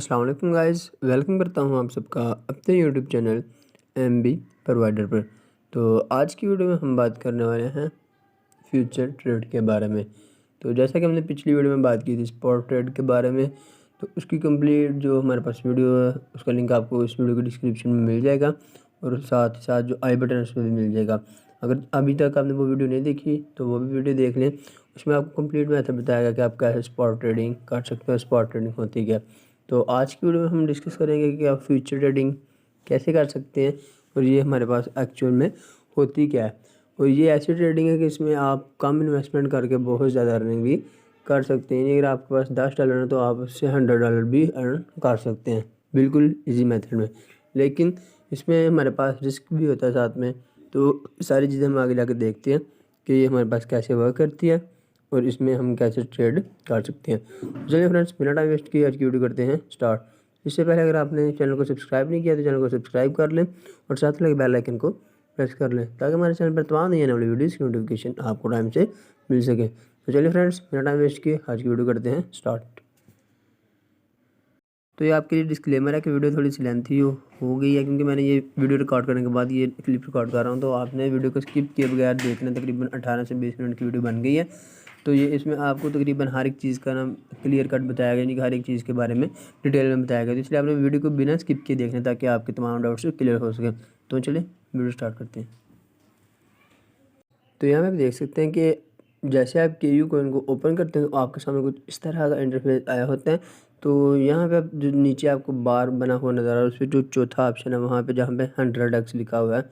अस्सलाम वालेकुम guys, welcome करता हूँ आप सबका अपने यूट्यूब चैनल एमबी प्रोवाइडर पर। तो आज की वीडियो में हम बात करने वाले हैं फ्यूचर ट्रेड के बारे में। तो जैसा कि हमने पिछली वीडियो में बात की थी स्पॉट ट्रेड के बारे में, तो उसकी कंप्लीट जो हमारे पास वीडियो है उसका लिंक आपको इस वीडियो के डिस्क्रिप्शन में मिल जाएगा और साथ ही साथ जो आई बटन है उस पर भी मिल जाएगा। अगर अभी तक आपने वो वीडियो नहीं देखी तो वो भी वीडियो देख लें। उसमें आपको कंप्लीट मेथड बताएगा कि आप कैसे स्पॉट ट्रेडिंग कर सकते हो, स्पॉट ट्रेडिंग होती क्या। तो आज की वीडियो में हम डिस्कस करेंगे कि आप फ्यूचर ट्रेडिंग कैसे कर सकते हैं और ये हमारे पास एक्चुअल में होती क्या है। और ये ऐसी ट्रेडिंग है कि इसमें आप कम इन्वेस्टमेंट करके बहुत ज़्यादा अर्निंग भी कर सकते हैं। अगर आपके पास $10 है तो आप उससे $100 भी अर्न कर सकते हैं, बिल्कुल इजी मेथड में। लेकिन इसमें हमारे पास रिस्क भी होता है साथ में। तो सारी चीज़ें हम आगे जाके देखते हैं कि ये हमारे पास कैसे वर्क करती है और इसमें हम कैसे ट्रेड कर सकते हैं। चलिए फ्रेंड्स, बिना टाइम वेस्ट किए आज की वीडियो करते हैं स्टार्ट। इससे पहले अगर आपने चैनल को सब्सक्राइब नहीं किया तो चैनल को सब्सक्राइब कर लें और साथ लगे बेल आइकन को प्रेस कर लें ताकि हमारे चैनल पर तमाम नई आने वाली वीडियोज़ की नोटिफिकेशन आपको टाइम से मिल सके। तो चलिए फ्रेंड्स, बिना टाइम वेस्ट किए आज की वीडियो करते हैं स्टार्ट। तो ये आपके लिए डिस्क्लेमर है कि वीडियो थोड़ी सी लेंथी हो गई है, क्योंकि मैंने ये वीडियो रिकॉर्ड करने के बाद ये क्लिप रिकॉर्ड कर रहा हूँ। तो आपने वीडियो को स्किप किए बगैर देखना, तकरीबन 18 से 20 मिनट की वीडियो बन गई है। तो ये इसमें आपको तकरीबन हर एक चीज़ का नाम क्लियर कट बताया गया, यानी कि हर एक चीज़ के बारे में डिटेल में बताया गया। तो इसलिए आपने वीडियो को बिना स्किप किए देखना ताकि आपके तमाम डाउट्स क्लियर हो सके। तो चलिए वीडियो स्टार्ट करते हैं। तो यहाँ पे आप देख सकते हैं कि जैसे आप KU कोइन को ओपन करते हैं तो आपके सामने कुछ इस तरह का इंटरफेस आया होता है। तो यहाँ पे आप जो नीचे आपको बार बना हुआ नज़र आ रहा है, उस पर जो चौथा ऑप्शन है वहाँ पे जहाँ पे 100x लिखा हुआ है,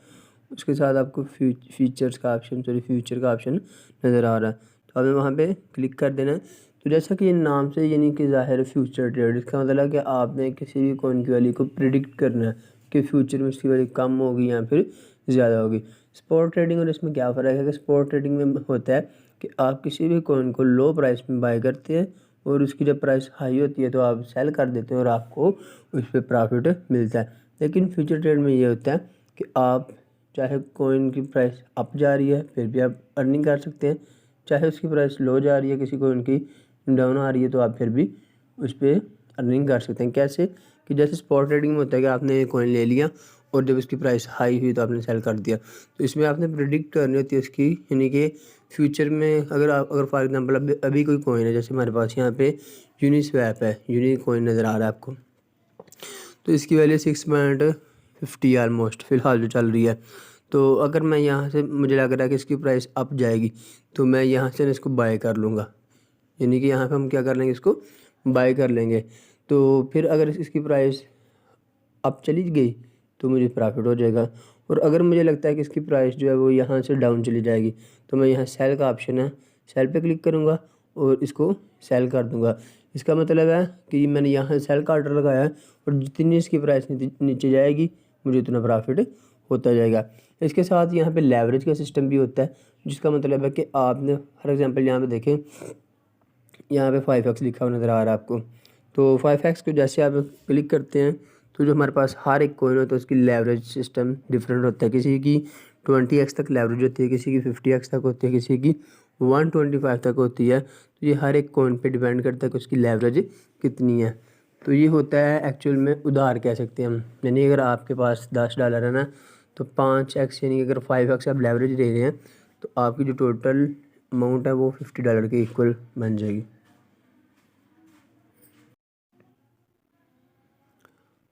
उसके साथ आपको फीचर्स का ऑप्शन फ्यूचर का ऑप्शन नज़र आ रहा है। तो आपने वहाँ पे क्लिक कर देना है। तो जैसा कि ये नाम से यानी कि ज़ाहिर फ्यूचर ट्रेड, इसका मतलब है कि आपने किसी भी कॉइन की वैल्यू को प्रिडिक्ट करना है कि फ्यूचर में उसकी वैल्यू कम होगी या फिर ज़्यादा होगी। स्पॉट ट्रेडिंग और इसमें क्या फ़र्क है कि स्पॉट ट्रेडिंग में होता है कि आप किसी भी कॉइन को लो प्राइस में बाय करते हैं और उसकी जब प्राइस हाई होती है तो आप सेल कर देते हैं और आपको उस पर प्रॉफिट मिलता है। लेकिन फ्यूचर ट्रेड में ये होता है कि आप चाहे कॉइन की प्राइस अप जा रही है फिर भी आप अर्निंग कर सकते हैं, चाहे उसकी प्राइस लो जा रही है, किसी कॉइन की डाउन आ रही है तो आप फिर भी उस पर अर्निंग कर सकते हैं। कैसे कि जैसे स्पॉट ट्रेडिंग में होता है कि आपने कॉइन ले लिया और जब उसकी प्राइस हाई हुई तो आपने सेल कर दिया। तो इसमें आपने प्रिडिक्ट करनी होती है उसकी, यानी कि फ्यूचर में अगर फॉर एग्जांपल अभी कोई कॉइन है, जैसे हमारे पास यहाँ पे यूनिस्वैप है, यूनिक कॉइन नज़र आ रहा है आपको। तो इसकी वैल्यू 6.50 ऑलमोस्ट फ़िलहाल जो चल रही है। तो अगर मैं यहाँ से, मुझे लग रहा है कि इसकी प्राइस अप जाएगी तो मैं यहाँ से इसको बाय कर लूँगा, यानी कि यहाँ पे हम क्या कर लेंगे, इसको बाय कर लेंगे। तो फिर अगर इसकी प्राइस अप चली गई तो मुझे प्रॉफिट हो जाएगा। और अगर मुझे लगता है कि इसकी प्राइस जो है वो यहाँ से डाउन चली जाएगी तो मैं यहाँ सेल का ऑप्शन है, सेल पे क्लिक करूँगा और इसको सेल कर दूँगा। इसका मतलब है कि मैंने यहाँ सेल का ऑर्डर लगाया है और जितनी इसकी प्राइस नीचे जाएगी मुझे उतना प्रॉफिट होता जाएगा। इसके साथ यहाँ पे लेवरेज का सिस्टम भी होता है, जिसका मतलब है कि आपने फॉर एग्जांपल यहाँ पे देखें, यहाँ पे 5x लिखा हुआ नज़र आ रहा है आपको। तो 5x को जैसे आप क्लिक करते हैं तो जो हमारे पास हर एक कॉइन होता है उसकी लेवरेज सिस्टम डिफरेंट होता है। किसी की 20x तक लेवरेज होती है, किसी की 50x तक होती है, किसी की 125 तक होती है। तो ये हर एक कॉइन पे डिपेंड करता है कि उसकी लेवरेज कितनी है। तो ये होता है एक्चुअल में उधार कह सकते हैं हम, यानी अगर आपके पास $10 है ना तो 5x यानी कि अगर 5x आप लेवरेज दे रहे हैं तो आपकी जो टोटल अमाउंट है वो $50 के इक्वल बन जाएगी।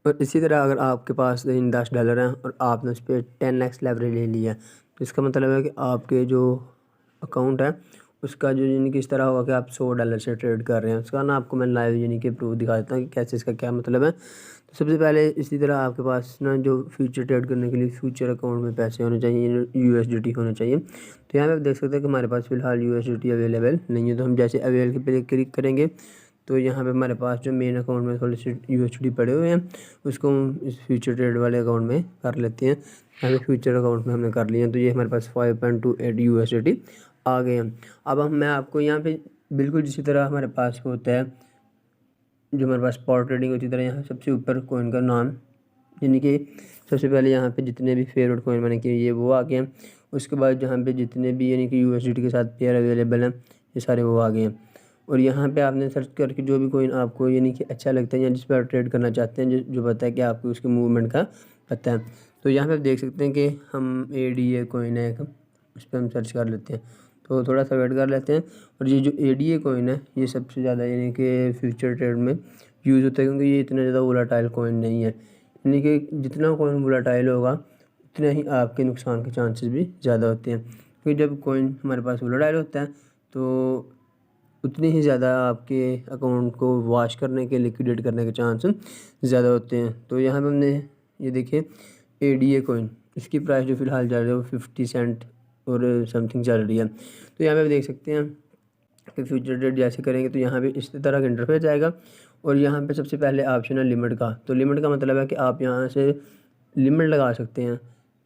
और इसी तरह अगर आपके पास $10 हैं और आपने उस पर 10x लेवरेज ले लिया तो इसका मतलब है कि आपके जो अकाउंट है उसका जो यानी कि इस तरह होगा कि आप $100 से ट्रेड कर रहे हैं। उसका ना आपको मैं लाइव यानी कि प्रूफ दिखा देता हूँ कि कैसे इसका क्या मतलब है। तो सबसे पहले इसी तरह आपके पास ना जो फ्यूचर ट्रेड करने के लिए फ्यूचर अकाउंट में पैसे होने चाहिए, USDT होने चाहिए। तो यहाँ पे आप देख सकते हैं कि हमारे पास फ़िलहाल USDT अवेलेबल नहीं है। तो हम जैसे अवेलेबल पे क्लिक करेंगे तो यहाँ पे हमारे पास जो मेन अकाउंट में थोड़े से USDT पड़े हुए हैं उसको हम इस फ्यूचर ट्रेड वाले अकाउंट में कर लेते हैं। यहाँ पे फ्यूचर अकाउंट में हमने कर लिया, तो ये हमारे पास 5.28 USDT आ गए हैं। अब मैं आपको यहाँ पे बिल्कुल जिसी तरह हमारे पास होता है जो हमारे पास स्पॉट ट्रेडिंग उसी तरह यहाँ सबसे ऊपर कॉइन का नाम, यानी कि सबसे पहले यहाँ पे जितने भी फेवरेट कॉइन मैंने किए ये वो आ गए हैं। उसके बाद जहाँ पे जितने भी यानी कि USDT के साथ पेयर अवेलेबल हैं ये सारे वो आ गए हैं। और यहाँ पे आपने सर्च करके जो भी कोइन आपको यानी कि अच्छा लगता है या जिस पर आप ट्रेड करना चाहते हैं, जो पता है कि आपको उसके मूवमेंट का पता है, तो यहाँ पे आप देख सकते हैं कि हम ADA कोइन है एक, उस पर हम सर्च कर लेते हैं। तो थोड़ा सा वेट कर लेते हैं। और ये जो ADA कोइन है ये सबसे ज़्यादा यानी कि फ्यूचर ट्रेड में यूज़ होता है, क्योंकि ये इतना ज़्यादा वोलेटाइल कोइन नहीं है। यानी कि जितना कोइन वोलेटाइल होगा उतना ही आपके नुकसान के चांसेस भी ज़्यादा होते हैं, क्योंकि जब कोइन हमारे पास वोलेटाइल होता है तो उतनी ही ज़्यादा आपके अकाउंट को वॉश करने के, लिक्विडेट करने के चांस ज़्यादा होते हैं। तो यहाँ पे हमने ये देखिए ADA कोइन, इसकी प्राइस जो फ़िलहाल चल रही है वो 50 सेंट और समथिंग चल रही है। तो यहाँ पे आप देख सकते हैं कि फ्यूचर ट्रेड जैसे करेंगे तो यहाँ पे इस तरह का इंटरफेस आएगा। और यहाँ पे सबसे पहले ऑप्शन है लिमिट का। तो लिमिट का मतलब है कि आप यहाँ से लिमिट लगा सकते हैं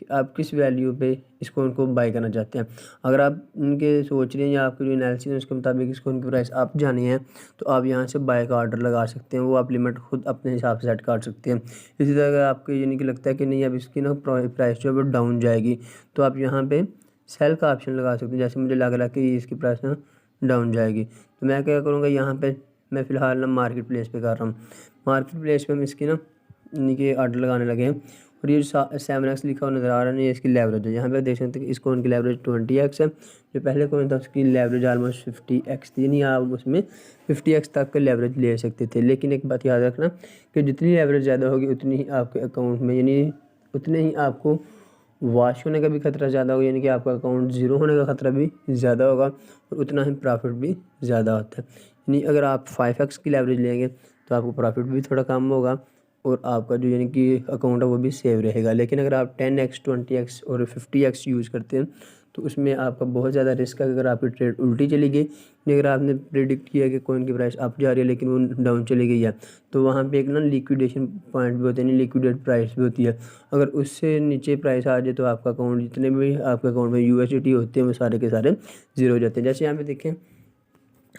कि आप किस वैल्यू पे इस कॉइन को बाय करना चाहते हैं। अगर आप इनके सोच रहे हैं या आपकी जो एनालिसिस है उसके मुताबिक इस कॉइन की प्राइस आप जानी है, तो आप यहाँ से बाय का ऑर्डर लगा सकते हैं। वो आप लिमिट खुद अपने हिसाब से सेट कर सकते हैं। इसी तरह अगर आपको यानी कि लगता है कि नहीं अब इसकी ना प्राइस जो है वो डाउन जाएगी, तो आप यहाँ पे सेल का ऑप्शन लगा सकते हैं। जैसे मुझे लग रहा है कि इसकी प्राइस ना डाउन जाएगी, तो मैं क्या करूँगा, यहाँ पे मैं फ़िलहाल ना मार्केट प्लेस पे कर रहा हूँ। मार्केट प्लेस पे हम इसकी ना यानी कि ऑर्डर लगाने लगे हैं। और ये 7x लिखा हुआ नज़र आ रहा है, ये इसकी लेवरेज है। यहाँ पे देख सकते हैं कि इस कॉइन की लेवरेज 20x है। जो पहले कॉइन था उसकी लेवरेज ऑलमोस्ट 50x थी, यानी आप उसमें 50x तक का लेवरेज ले सकते थे। लेकिन एक बात याद रखना कि जितनी लेवरेज ज़्यादा होगी उतनी ही आपके अकाउंट में यानी उतने ही आपको वॉश होने का भी खतरा ज़्यादा होगा, यानी कि आपका अकाउंट ज़ीरो होने का खतरा भी ज़्यादा होगा, और उतना ही प्रॉफिट भी ज़्यादा होता है। यानी अगर आप 5x की लेवरेज लेंगे तो आपको प्रॉफिट भी थोड़ा कम होगा और आपका जो यानी कि अकाउंट है वो भी सेव रहेगा। लेकिन अगर आप 10x 20x और 50x यूज़ करते हैं तो उसमें आपका बहुत ज़्यादा रिस्क है। अगर आपकी ट्रेड उल्टी चली गई, अगर आपने प्रेडिक्ट किया कि कॉइन की प्राइस अप जा रही है लेकिन वो डाउन चली गई है, तो वहाँ पे एक ना लिक्विडेशन पॉइंट भी होता है, लिक्विडेट प्राइस भी होती है। अगर उससे नीचे प्राइस आ जाए तो आपका अकाउंट, जितने भी आपके अकाउंट में USDT होते हैं वो सारे के सारे ज़ीरो हो जाते हैं। जैसे यहाँ पे देखें,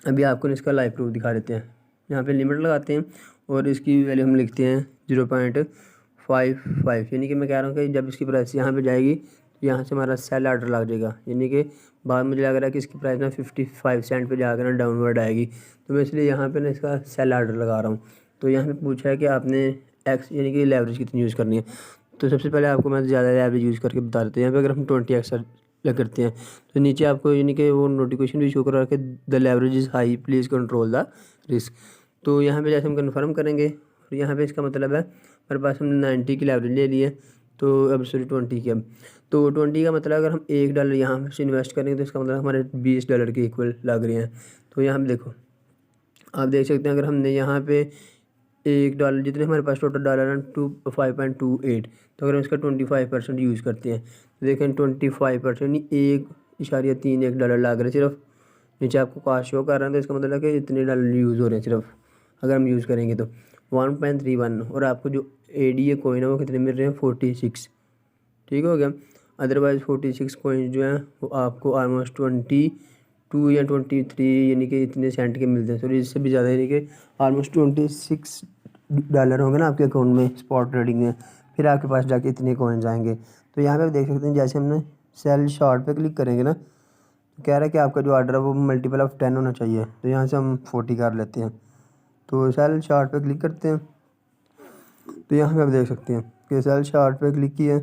अभी आपको इसका लाइव प्रूफ दिखा देते हैं। यहाँ पे लिमिट लगाते हैं और इसकी वैल्यू हम लिखते हैं 0.55, यानी कि मैं कह रहा हूँ कि जब इसकी प्राइस यहाँ पे जाएगी तो यहाँ से हमारा सेल ऑर्डर लग जाएगा। यानी कि बाद मुझे लग रहा है कि इसकी प्राइस ना 55 सेंट पे जाकर ना डाउनवर्ड आएगी, तो मैं इसलिए यहाँ पे ना इसका सेल ऑर्डर लगा रहा हूँ। तो यहाँ पे पूछा है कि आपने एक्स यानी कि लेवरेज कितनी यूज़ करनी है। तो सबसे पहले आपको मैं ज़्यादा लेवरेज यूज़ करके बता देते हैं। यहाँ पे अगर हम 20x करते हैं तो नीचे आपको यानी कि वो नोटिफिकेशन भी शो कर रहा है कि the leverage is high, please control the risk. तो यहाँ पे जैसे हम कन्फर्म करेंगे, और यहाँ पे इसका मतलब है हमारे पास हमने 90 की लेवरेज ले ली है, तो अब सॉरी 20 की, अब तो 20 का मतलब अगर हम $1 यहाँ से इन्वेस्ट करेंगे तो इसका मतलब हमारे $20 के इक्वल लग रहे हैं। तो यहाँ पे देखो, आप देख सकते हैं अगर हमने यहाँ पे $1 जितने हमारे पास टोटल डॉलर हैं 5.28, तो अगर हम इसका 25% यूज़ करते हैं तो देखें 25% यानी $1.31 लग रहे हैं सिर्फ। नीचे आपको कास्ट शो कर रहा है, तो इसका मतलब है कि इतने डॉलर यूज़ हो रहे हैं सिर्फ अगर हम यूज़ करेंगे तो 1.31। और आपको जो ADA कोइन है वो कितने मिल रहे हैं 46, ठीक हो गया। अदरवाइज़ 46 कोइन जो हैं वो आपको ऑलमोस्ट 22 या 23 यानी कि इतने सेंट के मिलते हैं। सॉरी इससे भी ज़्यादा, यानी कि ऑलमोस्ट $26 होंगे ना आपके अकाउंट में स्पॉट ट्रेडिंग में, फिर आपके पास जाके इतने कॉइन्स आएंगे। तो यहाँ पे आप देख सकते हैं जैसे हमने सेल शॉर्ट पे क्लिक करेंगे ना, तो कह रहा है कि आपका जो ऑर्डर है वो मल्टीपल ऑफ 10 होना चाहिए। तो यहाँ से हम 40 कर लेते हैं। तो सेल शॉर्ट पे क्लिक करते हैं, तो यहाँ पे आप देख सकते हैं कि सेल शॉर्ट पे क्लिक किया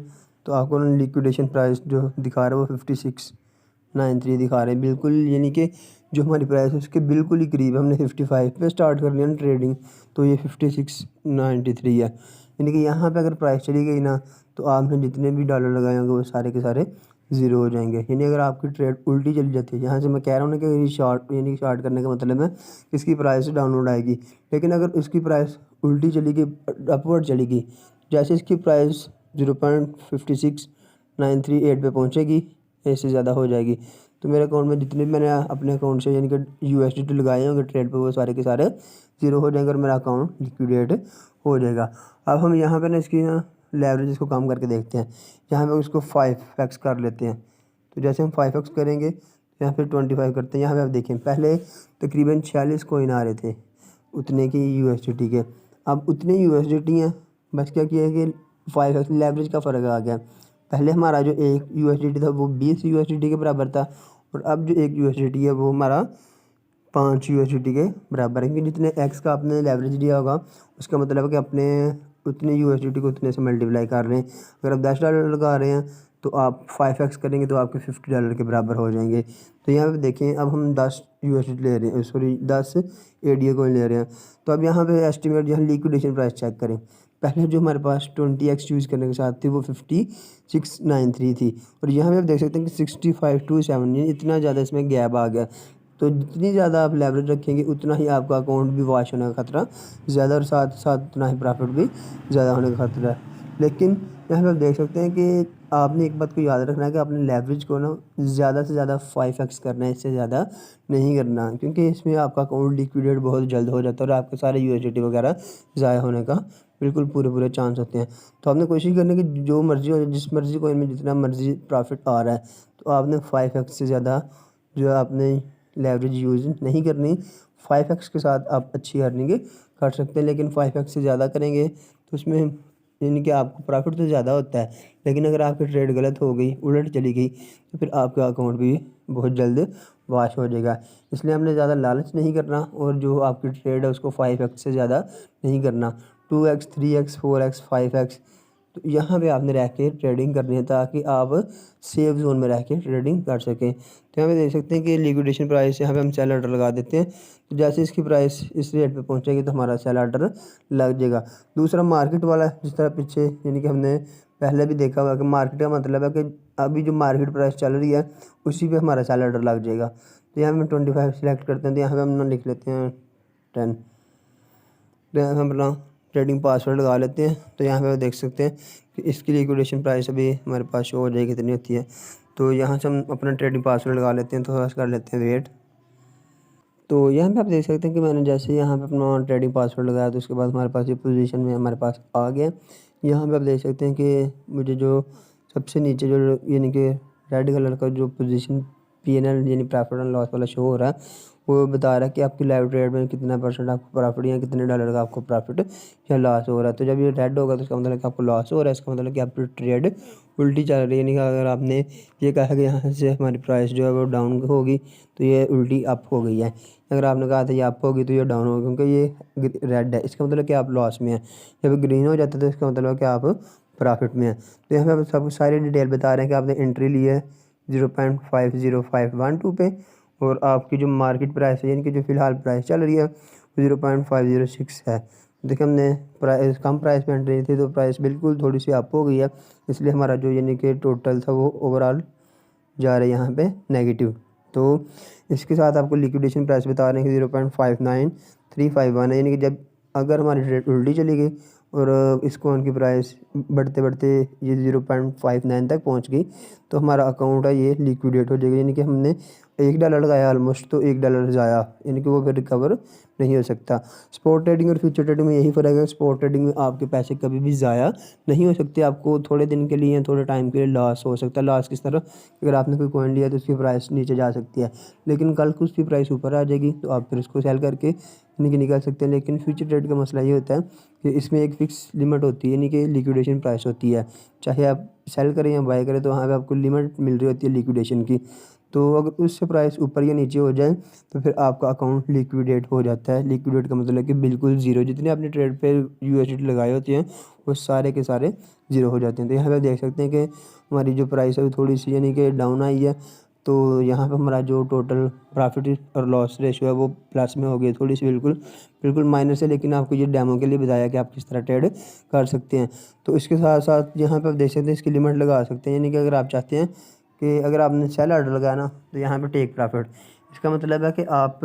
तो आपको लिक्विडेशन प्राइस जो दिखा रहा है वो 56.93 दिखा रहे हैं बिल्कुल, यानी कि जो हमारी प्राइस है उसके बिल्कुल ही करीब है। हमने 55 पे स्टार्ट कर लिया ना ट्रेडिंग, तो ये 56.93 है। यानी कि यहाँ पे अगर प्राइस चली गई ना तो आपने जितने भी डॉलर लगाए होंगे वो सारे के सारे ज़ीरो हो जाएंगे। यानी अगर आपकी ट्रेड उल्टी चली जाती है, यहाँ से मैं कह रहा हूँ ना कि शॉर्ट यानी शॉर्ट करने का मतलब है इसकी प्राइस डाउनवर्ड आएगी, लेकिन अगर इसकी प्राइस उल्टी चली गई, अपवर्ड चली गई, जैसे इसकी प्राइस 0.56938 पे पहुँचेगी इससे ज़्यादा हो जाएगी, तो मेरे अकाउंट में जितने भी मैंने अपने अकाउंट से यानी कि USDT लगाए होंगे ट्रेड पे वो सारे के सारे ज़ीरो हो जाएंगे और मेरा अकाउंट लिक्विडेट हो जाएगा। अब हम यहाँ पे ना इसकी ना लेवरेज को कम करके देखते हैं। यहाँ पे उसको 5x कर लेते हैं। तो जैसे हम 5x करेंगे तो यहाँ पे 25 करते हैं। यहाँ पे आप देखें पहले तकरीबन 46 कोइन आ रहे थे उतने की USDT के, अब उतने USDT हैं, बस क्या किया है कि 5x लेवरेज का फ़र्क आ गया। पहले हमारा जो एक USDT था वो 20 USDT के बराबर था, और अब जो एक USDT है वो हमारा 5 USDT के बराबर है, क्योंकि जितने एक्स का आपने लेवरेज दिया होगा उसका मतलब है कि अपने उतने USDT को उतने से मल्टीप्लाई कर रहे हैं। अगर आप $10 लगा रहे हैं तो आप 5x करेंगे तो आपके $50 के बराबर हो जाएंगे। तो यहाँ पे देखें, अब हम 10 USDT ले रहे हैं, सॉरी 10 ADA कॉइन ले रहे हैं। तो अब यहाँ पे एस्टिमेट यहाँ लिक्विडेशन प्राइस चेक करें। पहले जो हमारे पास 20x यूज़ करने के साथ थी वो 5693 थी, और यहाँ पे आप देख सकते हैं कि 65 to 7 इतना ज़्यादा इसमें गैप आ गया। तो जितनी ज़्यादा आप लेवरेज रखेंगे उतना ही आपका अकाउंट भी वॉश होने का खतरा ज़्यादा, और साथ साथ उतना ही प्रॉफिट भी ज़्यादा होने का खतरा है। लेकिन यहाँ पे आप देख सकते हैं कि आपने एक बात को याद रखना है कि आपने लेवरेज को ना ज़्यादा से ज़्यादा 5x करना है, इससे ज़्यादा नहीं करना, क्योंकि इसमें आपका अकाउंट लिक्विडेट बहुत जल्द हो जाता है और आपके सारे USDT वगैरह ज़ाया होने का बिल्कुल पूरे चांस होते हैं। तो आपने कोशिश करनी है कि जो मर्ज़ी हो, जिस मर्ज़ी कॉइन में जितना मर्ज़ी प्रॉफिट आ रहा है, तो आपने 5x से ज़्यादा जो आपने लेवरेज यूज़ नहीं करनी। 5x के साथ आप अच्छी अर्निंग कर सकते हैं, लेकिन 5x से ज़्यादा करेंगे तो उसमें यानी कि आपको प्रॉफिट तो ज़्यादा होता है, लेकिन अगर आपकी ट्रेड गलत हो गई, उलट चली गई, तो फिर आपका अकाउंट भी बहुत जल्द वॉश हो जाएगा। इसलिए हमने ज़्यादा लालच नहीं करना, और जो आपकी ट्रेड है उसको 5x से ज़्यादा नहीं करना। 2x 3x 4x 5x, तो यहाँ पे आपने रह के ट्रेडिंग करनी है ताकि आप सेफ जोन में रह के ट्रेडिंग कर सकें। तो यहाँ पे देख सकते हैं कि लिक्विडेशन प्राइस यहाँ पे हम सेल ऑर्डर लगा देते हैं, तो जैसे इसकी प्राइस इस रेट पे पहुँचेगी तो हमारा सेल ऑर्डर लग जाएगा। दूसरा मार्केट वाला, जिस तरह पीछे यानी कि हमने पहले भी देखा हुआ कि मार्केट का मतलब है कि अभी जो मार्केट प्राइस चल रही है उसी पे हमारा सेल ऑर्डर लग जाएगा। तो यहाँ पे हम 25 सेलेक्ट करते हैं, तो यहाँ पर हम लिख लेते हैं 10, तो यहाँ हम अपना ट्रेडिंग पासवर्ड लगा लेते हैं। तो यहाँ पे देख सकते हैं कि इसकी लिक्विडेशन प्राइस अभी हमारे पास शो हो जाएगी कितनी होती है। तो यहाँ से हम अपना ट्रेडिंग पासवर्ड लगा लेते हैं, थोड़ा सा कर लेते हैं वेट। तो यहाँ पे आप देख सकते हैं कि मैंने जैसे यहाँ पे अपना ट्रेडिंग पासवर्ड लगाया तो उसके बाद हमारे पास ये पोजीशन में हमारे पास आ गया। यहाँ पे आप देख सकते हैं कि मुझे जो सबसे नीचे जो यानी कि रेड कलर का जो पोजीशन PNL यानी प्रॉफिट एंड लॉस वाला शो हो रहा है, वो बता रहा है कि आपकी लाइव ट्रेड में कितना % आपको प्रॉफिट या कितने डॉलर का आपको प्रॉफिट या लॉस हो रहा है। तो जब ये रेड होगा तो इसका मतलब कि आपको लॉस हो रहा है, इसका मतलब कि आपकी ट्रेड उल्टी चल रही है। यानी कि अगर आपने ये कहा कि यहाँ से हमारी प्राइस जो है वो डाउन होगी तो ये उल्टी अप हो गई है। अगर आपने कहा था ये अप होगी तो ये डाउन होगी, क्योंकि ये रेड है, इसका मतलब कि आप लॉस में हैं। जब ग्रीन हो जाता है तो इसका मतलब है कि आप प्रॉफिट में हैं। तो यहाँ पे सब सारी डिटेल बता रहे हैं कि आपने एंट्री ली है 0.50512 पे, और आपकी जो मार्केट प्राइस है यानी कि जो फ़िलहाल प्राइस चल रही है वो 0.506 है। देखिए हमने प्राइस कम प्राइस में एंट्री थी तो प्राइस बिल्कुल थोड़ी सी अप हो गई है, इसलिए हमारा जो यानी कि टोटल था वो ओवरऑल जा रहा है यहाँ पे नेगेटिव। तो इसके साथ आपको लिक्विडेशन प्राइस बता रहे हैं कि 0.59351 है, यानी कि जब अगर हमारी ट्रेड उल्टी चली गई और इस कॉइन की प्राइस बढ़ते बढ़ते ये 0.59 तक पहुंच गई तो हमारा अकाउंट है ये लिक्विडेट हो जाएगा। यानी कि हमने $1 लगाया ऑलमोस्ट, तो $1 ज़ाया, यानी कि वो फिर रिकवर नहीं हो सकता। स्पॉट ट्रेडिंग और फ्यूचर ट्रेडिंग में यही फ़र्क है। स्पॉट ट्रेडिंग में आपके पैसे कभी भी ज़ाया नहीं हो सकते, आपको थोड़े दिन के लिए थोड़े टाइम के लिए लॉस हो सकता है। लॉस किस तरह, अगर आपने कोई कॉइन लिया तो उसकी प्राइस नीचे जा सकती है, लेकिन कल को उसकी प्राइस ऊपर आ जाएगी तो आप फिर उसको सेल करके निकल सकते हैं। लेकिन फ्यूचर ट्रेड का मसला ये होता है कि इसमें एक फ़िक्स लिमिट होती है, यानी कि लिक्विडेशन प्राइस होती है। चाहे आप सेल करें या बाय करें तो वहाँ पे आपको लिमिट मिल रही होती है लिक्विडेशन की। तो अगर उससे प्राइस ऊपर या नीचे हो जाए तो फिर आपका अकाउंट लिक्विडेट हो जाता है। लिक्विडेट का मतलब है कि बिल्कुल ज़ीरो, जितने आपने ट्रेड पे USDT लगाए होते हैं वो सारे के सारे ज़ीरो हो जाते हैं। तो यहाँ पे देख सकते हैं कि हमारी जो प्राइस है वो थोड़ी सी यानी कि डाउन आई है। तो यहाँ पे हमारा जो टोटल प्रॉफिट और लॉस रेशियो है वो प्लस में हो गई, थोड़ी सी बिल्कुल माइनस है, लेकिन आपको ये डेमो के लिए बताया कि आप किस तरह ट्रेड कर सकते हैं। तो इसके साथ साथ यहाँ पे आप देख सकते हैं इसकी लिमिट लगा सकते हैं, यानी कि अगर आप चाहते हैं कि अगर आपने सेल ऑर्डर लगाया ना तो यहाँ पे टेक प्रॉफिट, इसका मतलब है कि आप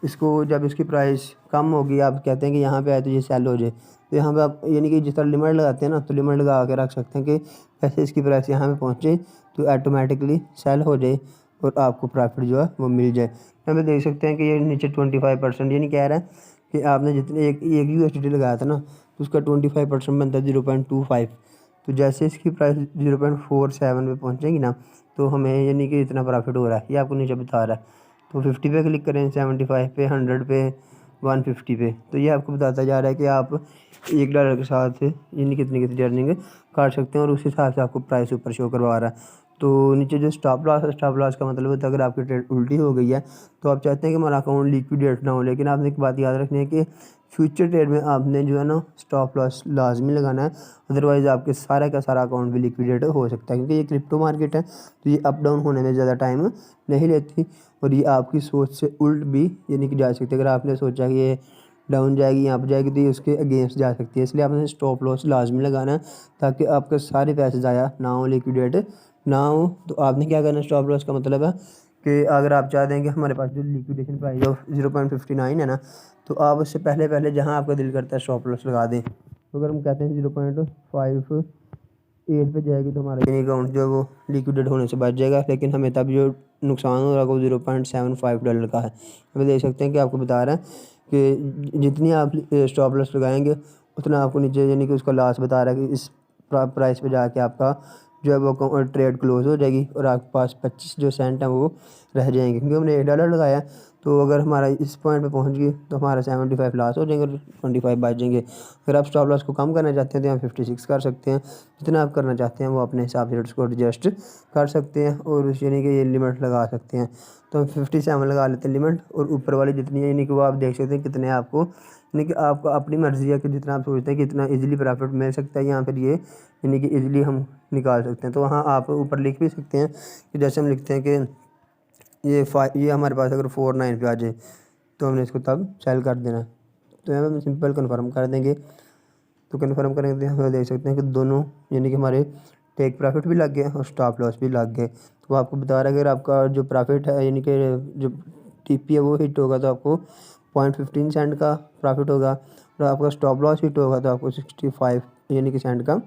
इसको जब इसकी प्राइस कम होगी, आप कहते हैं कि यहाँ पे आए तो ये सेल हो जाए, तो यहाँ पे आप यानी कि जिस तरह लिमिट लगाते हैं ना तो लिमिट लगा के रख सकते हैं कि कैसे इसकी प्राइस यहाँ पे पहुँचे तो ऑटोमेटिकली सेल हो जाए और आपको प्रॉफिट जो है वो मिल जाए। यहाँ पे देख सकते हैं कि ये नीचे 25% यानी कह रहा है कि आपने जितने एक USDT लगाया था ना तो उसका 25% बनता है 0.25। तो जैसे इसकी प्राइस 0.47 पे पहुँचेगी ना तो हमें यानी कि इतना प्रॉफिट हो रहा है, ये आपको नीचे बता रहा है। तो 50 पे क्लिक करें, 75 पे, 100 पे, 150 पे, तो ये आपको बताता जा रहा है कि आप $1 के साथ यानी कितनी अर्निंग कर सकते हैं, और उस हिसाब से आपको प्राइस ऊपर शो करवा रहा है। तो नीचे जो स्टॉप लॉस है, स्टॉप लॉस का मतलब होता है अगर आपकी ट्रेड उल्टी हो गई है तो आप चाहते हैं कि हमारा अकाउंट लिक्विडेट ना हो, लेकिन आपने एक बात याद रखनी है कि फ्यूचर ट्रेड में आपने जो है ना स्टॉप लॉस लाजमी लगाना है, अदरवाइज़ आपके सारा का सारा अकाउंट भी लिक्विडेट हो सकता है, क्योंकि ये क्रिप्टो मार्केट है तो ये अप डाउन होने में ज़्यादा टाइम नहीं लेती और ये आपकी सोच से उल्ट भी यानी कि जा सकती है। अगर आपने सोचा कि ये डाउन जाएगी, यहाँ पर जाएगी, तो ये उसके अगेंस्ट जा सकती है, इसलिए आपने स्टॉप लॉस लाजमी लगाना है ताकि आपके सारे पैसे ज़ाया ना हो, लिक्विडेट ना हो। तो आपने क्या करना है, स्टॉप लॉस का मतलब है कि अगर आप चाहते हैं कि हमारे पास जो लिक्विडेशन प्राइस ऑफ 0.59 है ना, तो आप उससे पहले पहले जहां आपका दिल करता है स्टॉप लॉस लगा दें। तो अगर हम कहते हैं 0.58 पे जाएगी तो हमारा ये अकाउंट जो है वो लिक्विडेट होने से बच जाएगा, लेकिन हमें तब जो नुकसान हो रहा है वो $0.75 का है। हमें देख सकते हैं कि आपको बता रहा है कि जितनी आप स्टॉप लॉस लगाएंगे उतना आपको नीचे यानी कि उसका लॉस बता रहा है कि इस प्राइस पे जाके आपका जो है वो ट्रेड क्लोज हो जाएगी और आपके पास 25 जो सेंट हैं वो रह जाएंगे, क्योंकि हमने $1 लगाया है। तो अगर हमारा इस पॉइंट पे पहुंच गई तो हमारा 75 लॉस हो जाएंगे और 25 बच जाएंगे। अगर आप स्टॉप लॉस को कम करना चाहते हैं तो आप 56 कर सकते हैं, जितना आप करना चाहते हैं वो अपने हिसाब से उसको एडजस्ट कर सकते हैं और उस यानी कि ये लिमिट लगा सकते हैं। तो हम 57 लगा लेते हैं लिमिट, और ऊपर वाली जितनी यानी कि वो आप देख सकते हैं कितने आपको यानी कि आपको अपनी मर्ज़ी है कि जितना आप सोचते हैं कि इतना इजीली प्रॉफिट मिल सकता है या फिर ये यानी कि इजीली हम निकाल सकते हैं। तो वहाँ आप ऊपर लिख भी सकते हैं कि जैसे हम लिखते हैं कि ये हमारे पास अगर 49 पे आ जाए तो हमने इसको तब सेल कर देना है। तो यहाँ पे हम सिंपल कन्फर्म कर देंगे। तो कन्फर्म करेंगे तो हम देख सकते हैं कि दोनों यानी कि हमारे टेक प्रॉफिट भी लग गए और स्टॉप लॉस भी लग गए। तो वो आपको बता रहा है अगर आपका जो प्रॉफिट है यानी कि जो टीपी है वो हिट होगा तो आपको 0.15 सेंट का प्रॉफिट होगा, और आपका स्टॉप लॉस हिट होगा तो आपको 65 यानी कि सेंट का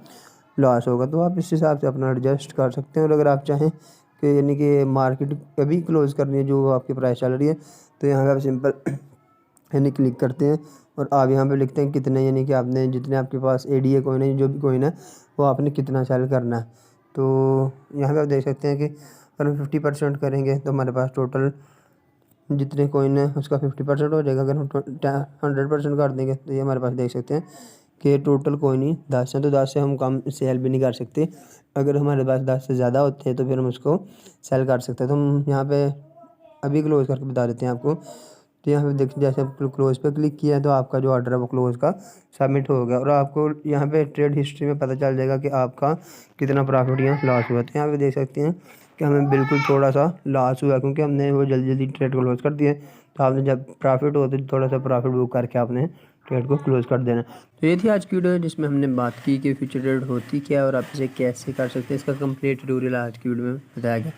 लॉस होगा। तो आप इस हिसाब से अपना एडजस्ट कर सकते हैं। और अगर आप चाहें कि यानी कि मार्केट अभी क्लोज़ करनी है जो आपकी प्राइस चल रही है, तो यहाँ पे आप सिंपल यानी क्लिक करते हैं और आप यहाँ पे लिखते हैं कितने यानी कि आपने जितने आपके पास एडीए कॉइन है, जो भी कॉइन है वो आपने कितना सेल करना है। तो यहाँ पे आप देख सकते हैं कि अगर हम 50% करेंगे तो हमारे पास टोटल जितने कॉइन है उसका 50% हो जाएगा। अगर हम 100% कर देंगे तो ये हमारे पास देख सकते हैं कि टोटल कॉइन ही 10 हैं, तो 10 से हम कम सेल भी नहीं कर सकते। अगर हमारे पास 10 से ज़्यादा होते हैं तो फिर हम उसको सेल कर सकते हैं। तो हम यहाँ पे अभी क्लोज़ करके बता देते हैं आपको। तो यहाँ पे देख जैसे आप क्लोज़ पे क्लिक किया है तो आपका जो ऑर्डर है वो क्लोज़ का सबमिट हो गया, और आपको यहाँ पे ट्रेड हिस्ट्री में पता चल जाएगा कि आपका कितना प्रॉफिट या लॉस हुआ। तो यहाँ पे देख सकते हैं कि हमें बिल्कुल थोड़ा सा लॉस हुआ क्योंकि हमने वो जल्दी जल्दी ट्रेड क्लोज़ कर दिए। तो आपने जब प्रॉफिट हो तो थोड़ा सा प्रॉफिट बुक करके आपने ट्रेड को क्लोज़ कर देना। तो ये थी आज की वीडियो जिसमें हमने बात की कि फ्यूचर ट्रेड होती क्या है और आप इसे कैसे कर सकते हैं। इसका कंप्लीट ट्यूटोरियल आज की वीडियो में बताया गया।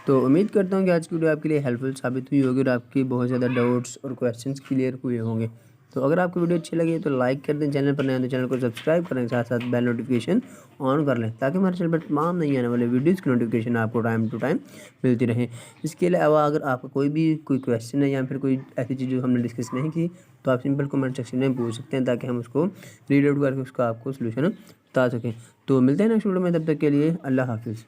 तो उम्मीद करता हूँ कि आज की वीडियो आपके लिए हेल्पफुल साबित हुई होगी और आपकी बहुत ज़्यादा डाउट्स और क्वेश्चंस क्लियर हुए होंगे। तो अगर आपको वीडियो अच्छी लगी तो लाइक कर दें, चैनल पर नए हैं तो चैनल को सब्सक्राइब करें, साथ साथ बेल नोटिफिकेशन ऑन कर लें ताकि हमारे चैनल पर तमाम नहीं आने वाले वीडियोज़ की नोटिफिकेशन आपको टाइम टू टाइम मिलती रहे। इसके अलावा अगर आपका कोई क्वेश्चन है या फिर कोई ऐसी चीज़ जो हमने डिस्कस नहीं की तो आप सिंपल कमेंट सेक्शन में पूछ सकते हैं ताकि हम उसको रीड आउट करके उसका आपको सोल्यूशन बता सकें। तो मिलते हैं नेक्स्ट वीडियो में, तब तक के लिए अल्लाह हाफिज़।